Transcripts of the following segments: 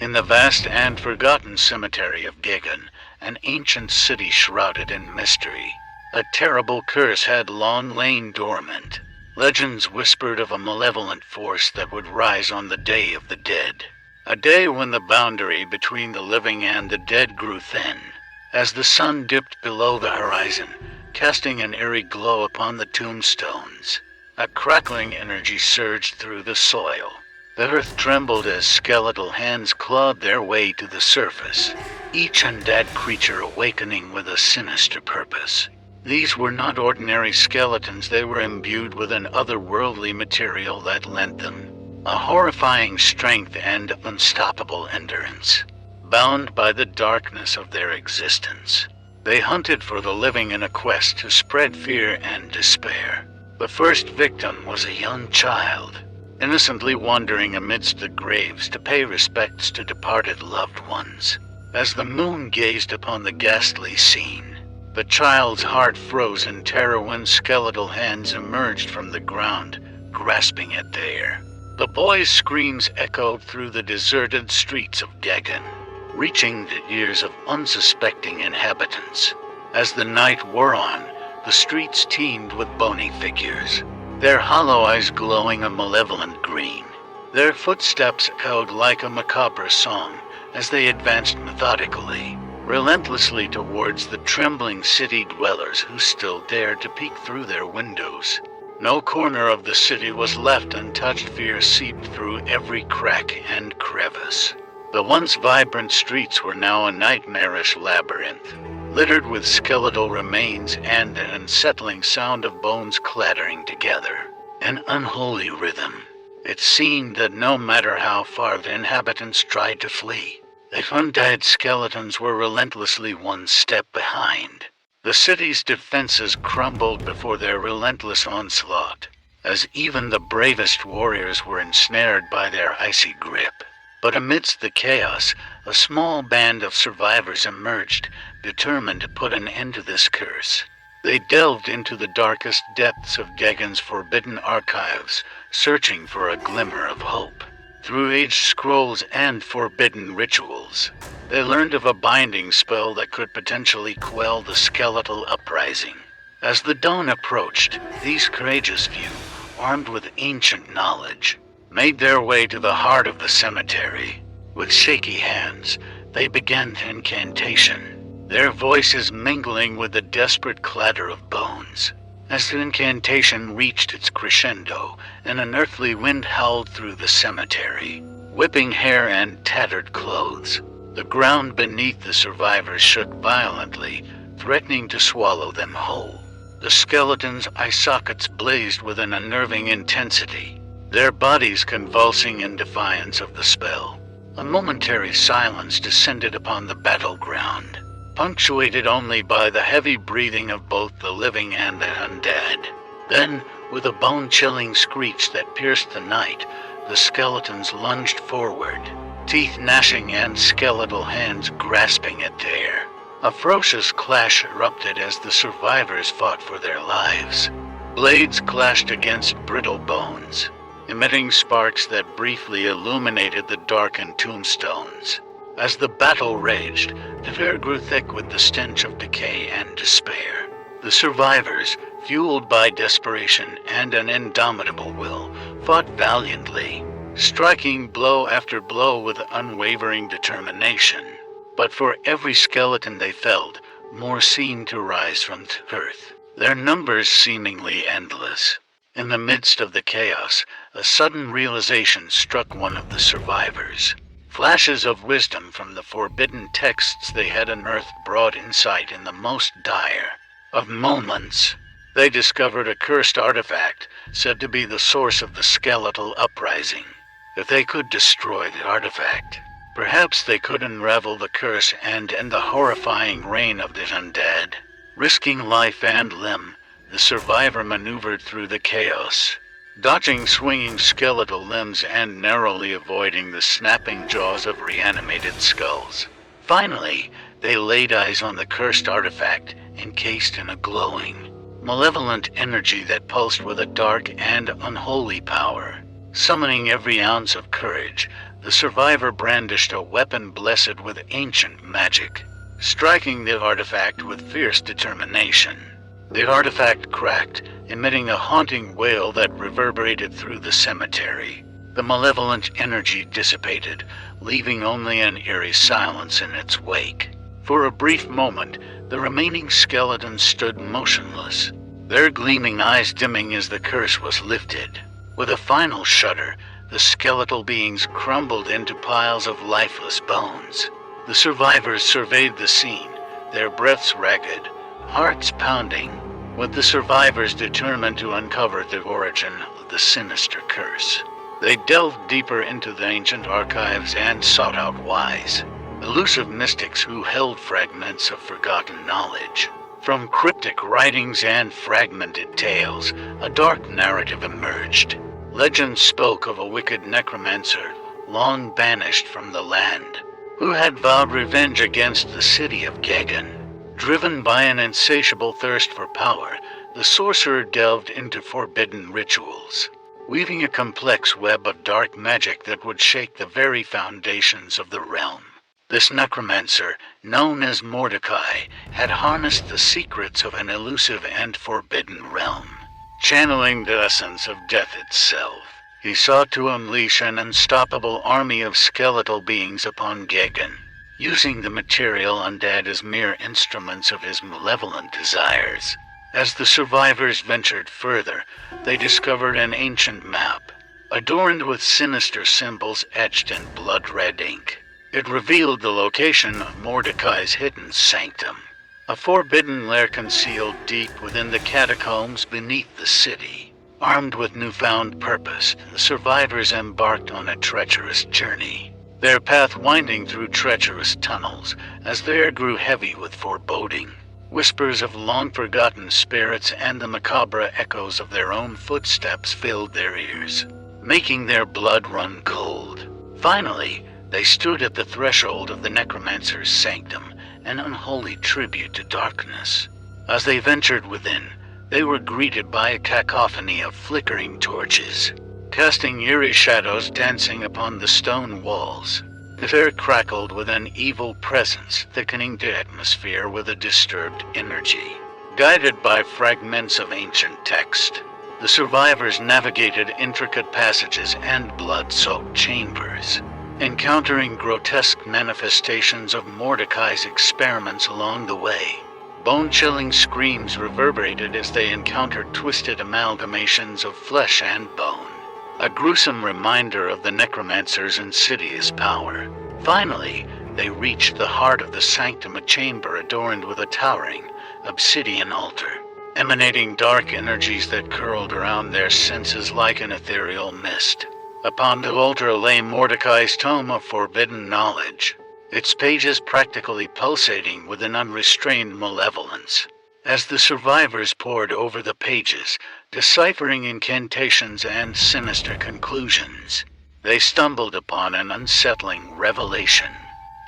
In the vast and forgotten cemetery of Gegan, an ancient city shrouded in mystery, a terrible curse had long lain dormant. Legends whispered of a malevolent force that would rise on the Day of the Dead, a day when the boundary between the living and the dead grew thin. As the sun dipped below the horizon, casting an eerie glow upon the tombstones, a crackling energy surged through the soil. The earth trembled as skeletal hands clawed their way to the surface, each undead creature awakening with a sinister purpose. These were not ordinary skeletons, they were imbued with an otherworldly material that lent them a horrifying strength and unstoppable endurance. Bound by the darkness of their existence, they hunted for the living in a quest to spread fear and despair. The first victim was a young child, innocently wandering amidst the graves to pay respects to departed loved ones. As the moon gazed upon the ghastly scene, the child's heart froze in terror when skeletal hands emerged from the ground, grasping at the air. The boy's screams echoed through the deserted streets of Gegan, reaching the ears of unsuspecting inhabitants. As the night wore on, the streets teemed with bony figures, their hollow eyes glowing a malevolent green. Their footsteps echoed like a macabre song as they advanced methodically, relentlessly towards the trembling city dwellers who still dared to peek through their windows. No corner of the city was left untouched. Fear seeped through every crack and crevice. The once vibrant streets were now a nightmarish labyrinth, littered with skeletal remains and an unsettling sound of bones clattering together. An unholy rhythm. It seemed that no matter how far the inhabitants tried to flee, the undead skeletons were relentlessly one step behind. The city's defenses crumbled before their relentless onslaught, as even the bravest warriors were ensnared by their icy grip. But amidst the chaos, a small band of survivors emerged, determined to put an end to this curse. They delved into the darkest depths of Gegan's forbidden archives, searching for a glimmer of hope. Through aged scrolls and forbidden rituals, they learned of a binding spell that could potentially quell the skeletal uprising. As the dawn approached, these courageous few, armed with ancient knowledge, made their way to the heart of the cemetery. With shaky hands, they began the incantation, their voices mingling with the desperate clatter of bones. As the incantation reached its crescendo, an unearthly wind howled through the cemetery, whipping hair and tattered clothes. The ground beneath the survivors shook violently, threatening to swallow them whole. The skeletons' eye sockets blazed with an unnerving intensity, their bodies convulsing in defiance of the spell. A momentary silence descended upon the battleground, punctuated only by the heavy breathing of both the living and the undead. Then, with a bone-chilling screech that pierced the night, the skeletons lunged forward, teeth gnashing and skeletal hands grasping at the air. A ferocious clash erupted as the survivors fought for their lives. Blades clashed against brittle bones, emitting sparks that briefly illuminated the darkened tombstones. As the battle raged, the air grew thick with the stench of decay and despair. The survivors, fueled by desperation and an indomitable will, fought valiantly, striking blow after blow with unwavering determination. But for every skeleton they felled, more seemed to rise from the earth, their numbers seemingly endless. In the midst of the chaos, a sudden realization struck one of the survivors. Flashes of wisdom from the forbidden texts they had unearthed brought insight in the most dire of moments. They discovered a cursed artifact, said to be the source of the skeletal uprising. If they could destroy the artifact, perhaps they could unravel the curse and end the horrifying reign of the undead. Risking life and limb, the survivor maneuvered through the chaos, dodging swinging skeletal limbs and narrowly avoiding the snapping jaws of reanimated skulls. Finally, they laid eyes on the cursed artifact, encased in a glowing, malevolent energy that pulsed with a dark and unholy power. Summoning every ounce of courage, the survivor brandished a weapon blessed with ancient magic, striking the artifact with fierce determination. The artifact cracked, emitting a haunting wail that reverberated through the cemetery. The malevolent energy dissipated, leaving only an eerie silence in its wake. For a brief moment, the remaining skeletons stood motionless, their gleaming eyes dimming as the curse was lifted. With a final shudder, the skeletal beings crumbled into piles of lifeless bones. The survivors surveyed the scene, their breaths ragged, hearts pounding, with the survivors determined to uncover the origin of the sinister curse. They delved deeper into the ancient archives and sought out wise, elusive mystics who held fragments of forgotten knowledge. From cryptic writings and fragmented tales, a dark narrative emerged. Legend spoke of a wicked necromancer, long banished from the land, who had vowed revenge against the city of Gegan. Driven by an insatiable thirst for power, the sorcerer delved into forbidden rituals, weaving a complex web of dark magic that would shake the very foundations of the realm. This necromancer, known as Mordecai, had harnessed the secrets of an elusive and forbidden realm. Channeling the essence of death itself, he sought to unleash an unstoppable army of skeletal beings upon Gegan, using the material undead as mere instruments of his malevolent desires. As the survivors ventured further, they discovered an ancient map, adorned with sinister symbols etched in blood-red ink. It revealed the location of Mordecai's hidden sanctum, a forbidden lair concealed deep within the catacombs beneath the city. Armed with newfound purpose, the survivors embarked on a treacherous journey, their path winding through treacherous tunnels as the air grew heavy with foreboding. Whispers of long-forgotten spirits and the macabre echoes of their own footsteps filled their ears, making their blood run cold. Finally, they stood at the threshold of the necromancer's sanctum, an unholy tribute to darkness. As they ventured within, they were greeted by a cacophony of flickering torches, casting eerie shadows dancing upon the stone walls. The air crackled with an evil presence, thickening the atmosphere with a disturbed energy. Guided by fragments of ancient text, the survivors navigated intricate passages and blood-soaked chambers, encountering grotesque manifestations of Mordecai's experiments along the way. Bone-chilling screams reverberated as they encountered twisted amalgamations of flesh and bone, a gruesome reminder of the necromancer's insidious power. Finally, they reached the heart of the sanctum, a chamber adorned with a towering, obsidian altar, emanating dark energies that curled around their senses like an ethereal mist. Upon the altar lay Mordecai's tome of forbidden knowledge, its pages practically pulsating with an unrestrained malevolence. As the survivors pored over the pages, deciphering incantations and sinister conclusions, they stumbled upon an unsettling revelation.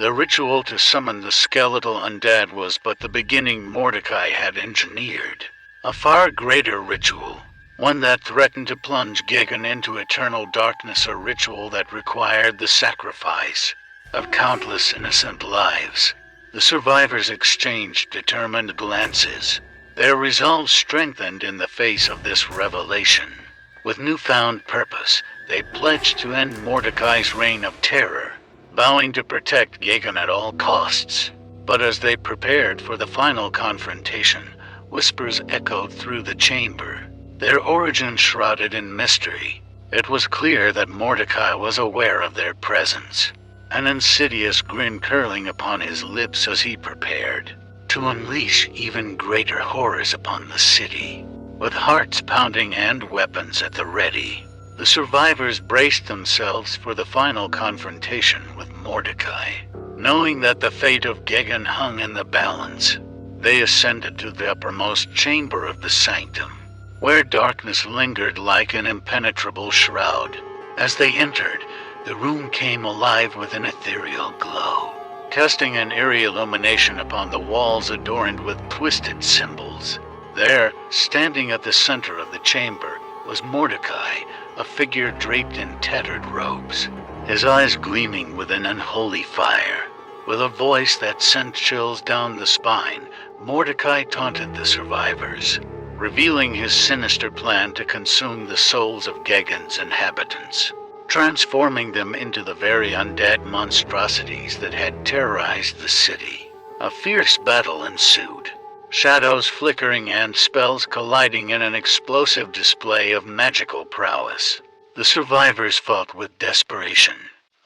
The ritual to summon the skeletal undead was but the beginning Mordecai had engineered. A far greater ritual, one that threatened to plunge Gegan into eternal darkness, a ritual that required the sacrifice of countless innocent lives. The survivors exchanged determined glances, their resolve strengthened in the face of this revelation. With newfound purpose, they pledged to end Mordecai's reign of terror, vowing to protect Gegan at all costs. But as they prepared for the final confrontation, whispers echoed through the chamber, their origin shrouded in mystery. It was clear that Mordecai was aware of their presence, an insidious grin curling upon his lips as he prepared to unleash even greater horrors upon the city. With hearts pounding and weapons at the ready, the survivors braced themselves for the final confrontation with Mordecai. Knowing that the fate of Gegan hung in the balance, they ascended to the uppermost chamber of the sanctum, where darkness lingered like an impenetrable shroud. As they entered, the room came alive with an ethereal glow, casting an eerie illumination upon the walls adorned with twisted symbols. There, standing at the center of the chamber, was Mordecai, a figure draped in tattered robes, his eyes gleaming with an unholy fire. With a voice that sent chills down the spine, Mordecai taunted the survivors, revealing his sinister plan to consume the souls of Gegen's inhabitants, transforming them into the very undead monstrosities that had terrorized the city. A fierce battle ensued, shadows flickering and spells colliding in an explosive display of magical prowess. The survivors fought with desperation,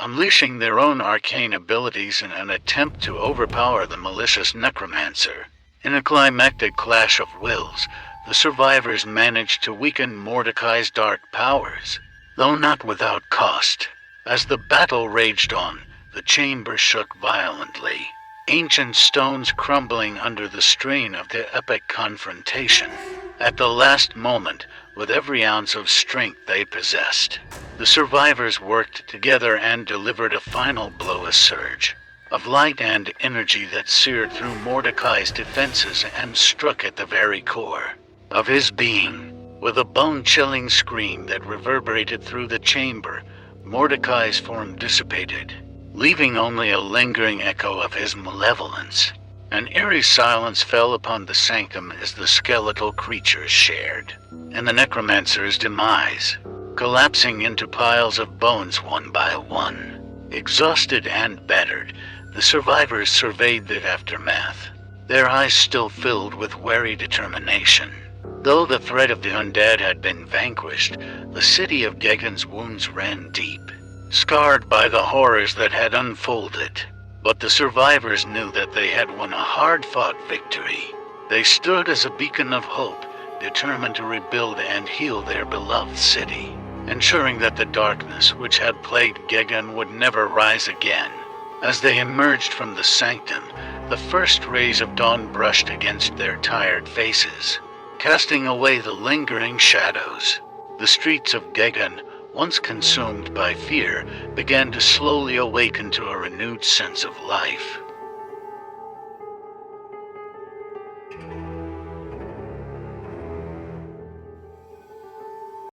unleashing their own arcane abilities in an attempt to overpower the malicious necromancer. In a climactic clash of wills, the survivors managed to weaken Mordecai's dark powers, though not without cost. As the battle raged on, the chamber shook violently, ancient stones crumbling under the strain of the epic confrontation. At the last moment, with every ounce of strength they possessed, the survivors worked together and delivered a final blow, a surge of light and energy that seared through Mordecai's defenses and struck at the very core of his being. With a bone-chilling scream that reverberated through the chamber, Mordecai's form dissipated, leaving only a lingering echo of his malevolence. An eerie silence fell upon the sanctum as the skeletal creatures shared in the necromancer's demise, collapsing into piles of bones one by one. Exhausted and battered, the survivors surveyed the aftermath, their eyes still filled with wary determination. Though the threat of the undead had been vanquished, the city of Gegen's wounds ran deep, scarred by the horrors that had unfolded. But the survivors knew that they had won a hard-fought victory. They stood as a beacon of hope, determined to rebuild and heal their beloved city, ensuring that the darkness which had plagued Gegen would never rise again. As they emerged from the sanctum, the first rays of dawn brushed against their tired faces, casting away the lingering shadows. The streets of Gegen, once consumed by fear, began to slowly awaken to a renewed sense of life.